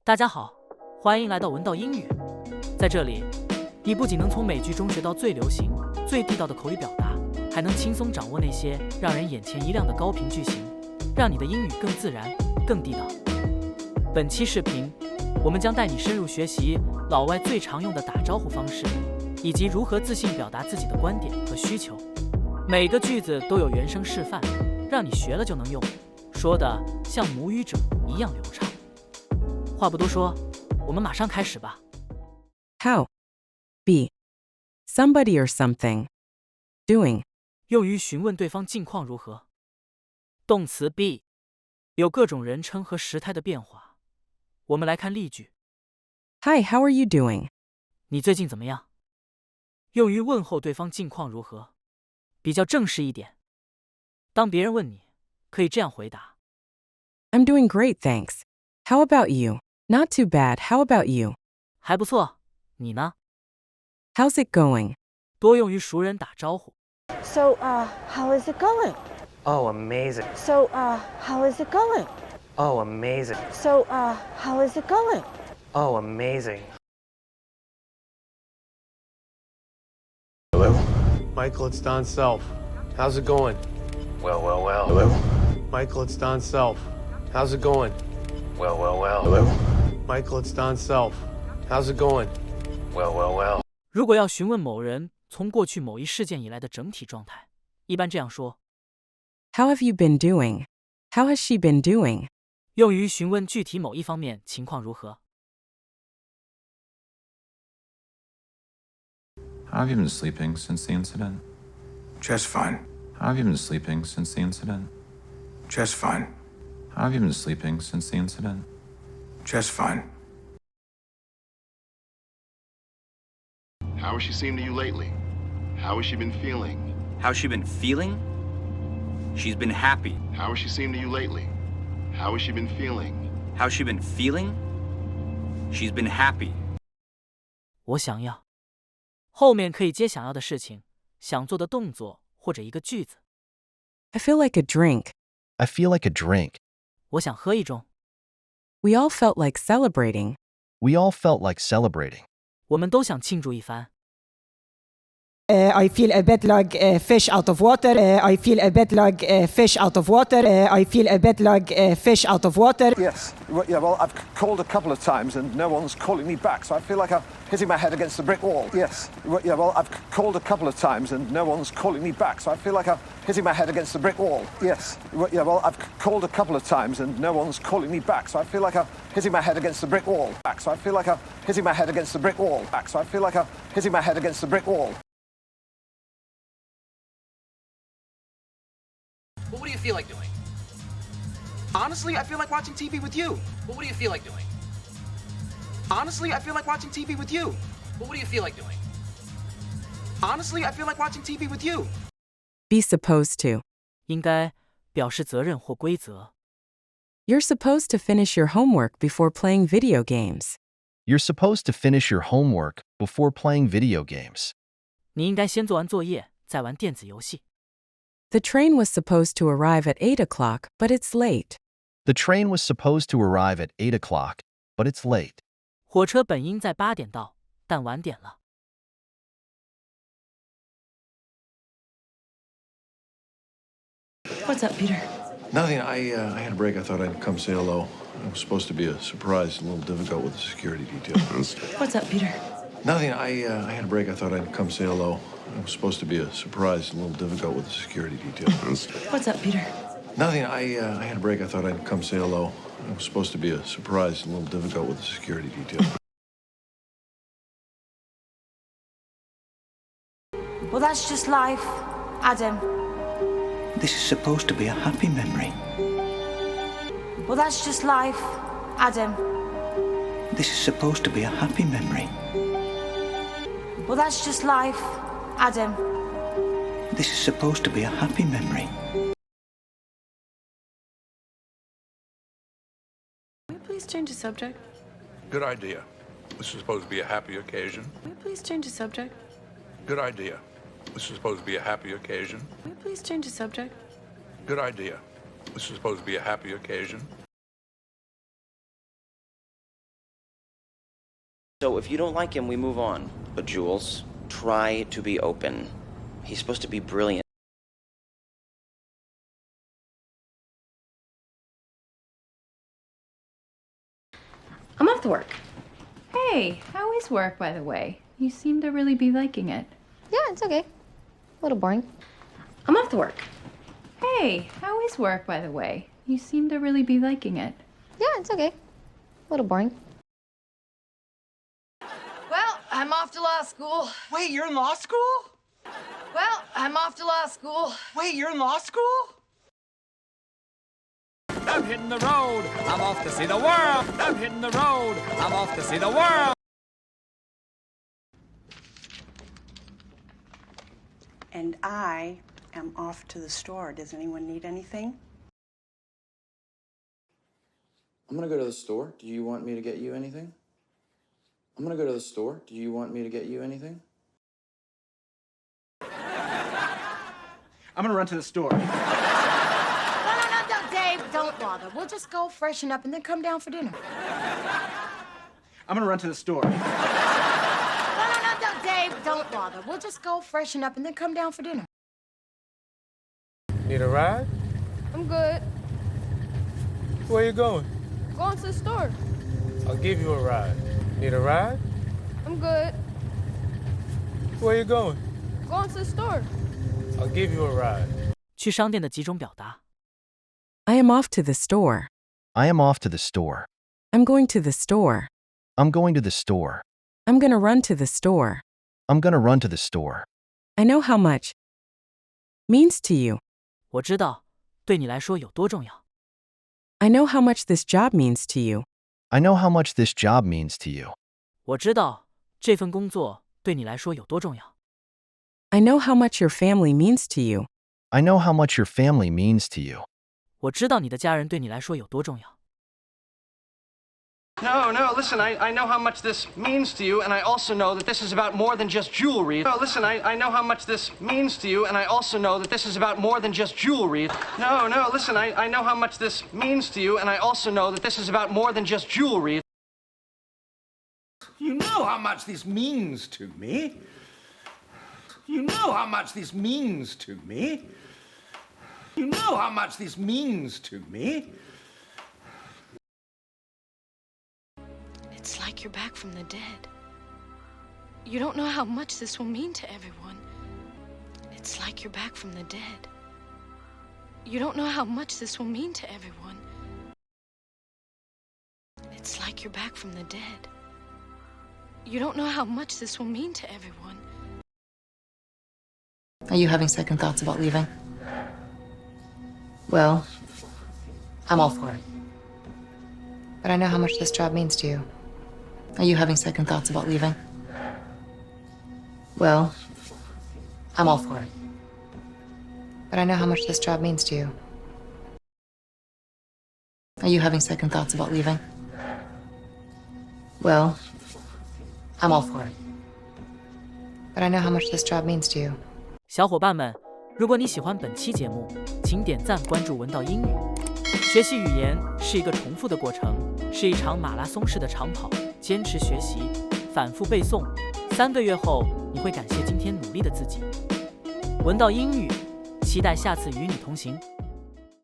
大家好，欢迎来到闻道英语。在这里，你不仅能从美剧中学到最流行、最地道的口语表达，还能轻松掌握那些让人眼前一亮的高频句型，让你的英语更自然、更地道。本期视频，我们将带你深入学习老外最常用的打招呼方式，以及如何自信表达自己的观点和需求。每个句子都有原声示范，让你学了就能用，说的像母语者一样流畅。话不多说，我们马上开始吧。 How. B. Somebody or something. Doing. 用于询问对方近况如何。动词 be 有各种人称和时态的变化。我们来看例句。 Hi, how are you doing? 你最近怎么样？用于问候对方近况如何，比较正式一点。当别人问你，可以这样回答。 I'm doing great, thanks. How about you? Not too bad, how about you? 还不错，你呢？ How's it going? 多用于熟人打招呼。 So, how is it going? Oh, amazing. So, how is it going? Oh, amazing. So, how is it going? Oh, amazing. Hello? Michael, it's Don Self. How's it going? Well. Hello? Michael, it's Don Self. How's it going? Well. Hello? Michael, it's Don Self. How's it going? Well. 如果要询问某人从过去某一事件以来的整体状态，一般这样说。 How have you been doing? How has she been doing? 用于询问具体某一方面情况如何。 How have you been sleeping since the incident? Just fine. How have you been sleeping since the incident? Just fine. How have you been sleeping since the incident? Just fine. How has she seemed to you lately? How has she been feeling? How's she been feeling? She's been happy. How has she seemed to you lately? How has she been feeling? How's she been feeling? She's been happy. 我想要。后面可以接想要的事情、想做的动作或者一个句子。 I feel like a drink. I feel like a drink. 我想喝一盅。 We all felt like celebrating. We all felt like celebrating. 我们都想庆祝一番。 I feel a bit like a fish out of water. I feel a bit like a fish out of water. I feel a bit like a fish out of water. Yes. Well, I've called a couple of times and no one's calling me back, so I feel like I'm hitting my head against the brick wall. Yes. Well, I've called a couple of times and no one's calling me back, so I feel like I'm hitting my head against the brick wall. Yes. Well, I've called a couple of times and no one's calling me back, so I feel like I'm hitting my head against the brick wall. So I feel like I'm hitting my head against the brick wall. So I feel like I'm hitting my head against the brick wall. Well, what do you feel like doing? Honestly, I feel like watching TV with you. Well, what do you feel like doing? Honestly, I feel like watching TV with you. Well, what do you feel like doing? Honestly, I feel like watching TV with you. Be supposed to. 应该表示责任或规则。 You're supposed to finish your homework before playing video games. You're supposed to finish your homework before playing video games. 你应该先做完作业，再玩电子游戏。 The train was supposed to arrive at 8 o'clock, but it's late. The train was supposed to arrive at 8 o'clock, but it's late. 火车本应在8点到，但晚点了。 What's up, Peter? Nothing. I had a break. I thought I'd come say hello. It was supposed to be a surprise, a little difficult with the security details. What's up, Peter? Nothing. I had a break. I thought I'd come say hello. It was supposed to be a surprise, a little difficult with the security details. What's up, Peter? Nothing. I had a break. I thought I'd come say hello. It was supposed to be a surprise, a little difficult with the security details. Well, that's just life, Adam. This is supposed to be a happy memory. Well, that's just life, Adam. This is supposed to be a happy memory. Well, that's just life, Adam. This is supposed to be a happy memory. Can we please change the subject? Good idea. This is supposed to be a happy occasion. Can we please change the subject? Good idea. This is supposed to be a happy occasion. Can we please change the subject? Good idea. This is supposed to be a happy occasion. So if you don't like him, we move on. But Jules, try to be open. He's supposed to be brilliant. I'm off to work. Hey, how is work, by the way? You seem to really be liking it. Yeah, it's okay. A little boring. I'm off to work. Hey, how is work, by the way? You seem to really be liking it. Yeah, it's okay. A little boring. Well, I'm off to law school. Wait, you're in law school? Well, I'm off to law school. Wait, you're in law school? I'm hitting the road. I'm off to see the world. I'm hitting the road. I'm off to see the world. And I am off to the store. Does anyone need anything? I'm gonna go to the store. Do you want me to get you anything? I'm gonna go to the store. Do you want me to get you anything? I'm gonna run to the store. No, Dave, don't bother. We'll just go freshen up and then come down for dinner. I'm gonna run to the store. No, Dave, don't bother. We'll just go freshen up and then come down for dinner. Need a ride? I'm good. Where you going? Going to the store. I'll give you a ride. Need a ride? I'm good. Where you going? Going to the store. I'll give you a ride. 去商店的几种表达。 I am off to the store. I am off to the store. I'm going to the store. I'm going to the store. I'm gonna run to the store. I'm gonna run to the store. I know how much means to you. 我知道，对你来说有多重要。 I know how much this job means to you. I know how much this job means to you. 我知道这份工作对你来说有多重要。 I know how much your family means to you. I know how much your family means to you. 我知道你的家人对你来说有多重要。 No, listen, I know how much this means to you, and I also know that this is about more than just jewelry. No, listen, I know how much this means to you, and I also know that this is about more than just jewelry. No, listen, I know how much this means to you, and I also know that this is about more than just jewelry. You know how much this means to me. You know how much this means to me. You know how much this means to me. It's like you're back from the dead. You don't know how much this will mean to everyone. It's like you're back from the dead. You don't know how much this will mean to everyone. It's like you're back from the dead. You don't know how much this will mean to everyone. Are you having second thoughts about leaving? Well, I'm all for it. But I know how much this job means to you. Are you having second thoughts about leaving? Well, I'm all for it. But I know how much this job means to you. Are you having second thoughts about leaving? Well, I'm all for it. But I know how much this job means to you. 小伙伴们，如果你喜欢本期节目，请点赞关注闻道英语。学习语言是一个重复的过程，是一场马拉松式的长跑。坚持学习，反复背诵，3个月后，你会感谢今天努力的自己。闻道英语，期待下次与你同行。